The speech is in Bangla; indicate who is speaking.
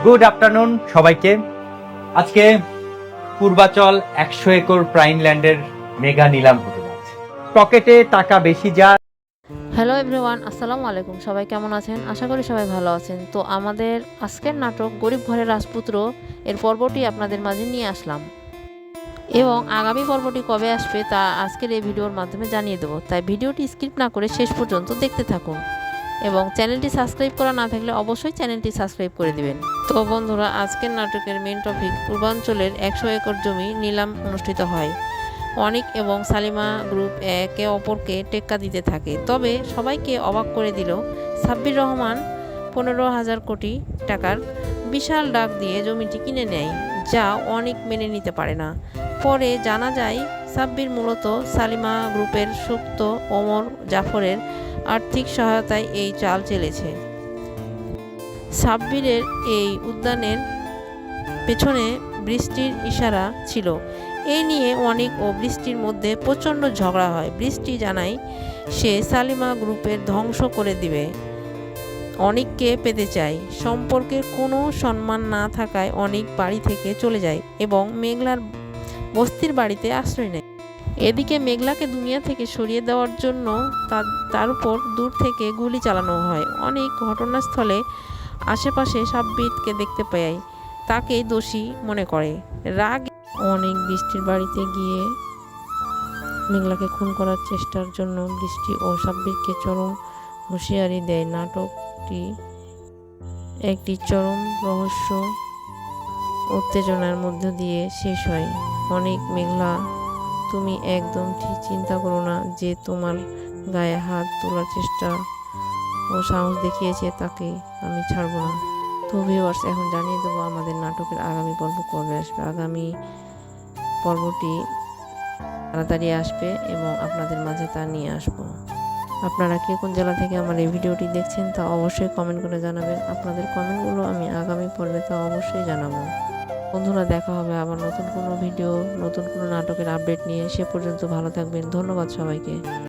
Speaker 1: গুড আফটারনুন সবাইকে। আজকে পূর্বাচল 100 একর প্রাইম ল্যান্ডের মেগা নিলাম হতে যাচ্ছে। পকেটে টাকা বেশি যা।
Speaker 2: হ্যালো এভরিওয়ান, আসসালামু আলাইকুম। সবাই কেমন আছেন? আশা করি সবাই ভালো আছেন। তো আমাদের আজকের নাটক গরিব ঘরের রাজপুত্র এর পর্বটি আপনাদের মাঝে নিয়ে আসলাম, এবং আগামী পর্বটি কবে আসবে তা আজকের এই ভিডিওর মাধ্যমে জানিয়ে দেবো। তাই ভিডিওটি স্কিপ না করে শেষ পর্যন্ত দেখতে থাকুন, এবং চ্যানেলটি সাবস্ক্রাইব করা না থাকলে অবশ্যই চ্যানেলটি সাবস্ক্রাইব করে দিবেন। তো বন্ধুরা, আজকের নাটকের মেন টপিক পূর্বাঞ্চলের 100 একর জমি নিলাম অনুষ্ঠিত হয়। অনিক এবং সালিমা গ্রুপ একে অপরকে টেক্কা দিতে থাকে। তবে সবাইকে অবাক করে দিল সাব্বির রহমান 15,000 কোটি টাকার বিশাল ডাক দিয়ে জমিটি কিনে নেয়, যা অনিক মেনে নিতে পারে না। পরে জানা যায় সাব্বির মূলত সালিমা গ্রুপের সুপ্ত ওমর জাফরের আর্থিক সহায়তায় এই চাল চেলেছে। সাব্বিরের এই উদ্যানের পেছনে বৃষ্টির ইশারা ছিল। এই নিয়ে অনিক ও বৃষ্টির মধ্যে প্রচণ্ড ঝগড়া হয়। বৃষ্টি জানায় সে সালিমা গ্রুপের ধ্বংস করে দিবে, অনিককে পেতে চায়। সম্পর্কের কোনো সম্মান না থাকায় অনিক বাড়ি থেকে চলে যায় এবং মেঘলার বস্তির বাড়িতে আশ্রয় নেয়। এদিকে মেঘলাকে দুনিয়া থেকে সরিয়ে দেওয়ার জন্য তার উপর দূর থেকে গুলি চালানো হয়। অনেক ঘটনাস্থলে আশেপাশে সাব্বিরকে দেখতে পায়, তাকে দোষী মনে করে। রাগ অনেক বৃষ্টির বাড়িতে গিয়ে মেঘলাকে খুন করার চেষ্টার জন্য বৃষ্টি ও সাব্বিরকে চরম হুঁশিয়ারি দেয়। নাটকটি একটি চরম রহস্য উত্তেজনার মধ্য দিয়ে শেষ হয়। অনেক মেঘলা, তুমি একদম ঠিক চিন্তা করো না, যে তোমার গায়ে হাত তোলার চেষ্টা ও সাহস দেখিয়েছে তাকে আমি ছাড়বো না। তো ভিউয়ার্স, এখন জানিয়ে দেবো আমাদের নাটকের আগামী পর্ব কবে আসবে। আগামী পর্বটি তাড়াতাড়ি আসবে এবং আপনাদের মাঝে তা নিয়ে আসবো। আপনারা কে কোন জেলা থেকে আমার এই ভিডিওটি দেখছেন তা অবশ্যই কমেন্ট করে জানাবেন। আপনাদের কমেন্টগুলো আমি আগামী পর্বে তা অবশ্যই জানাবো। বন্ধুরা, দেখা হবে আবার নতুন কোনো ভিডিও, নতুন কোনো নাটকের আপডেট নিয়ে। সে পর্যন্ত ভালো থাকবেন। ধন্যবাদ সবাইকে।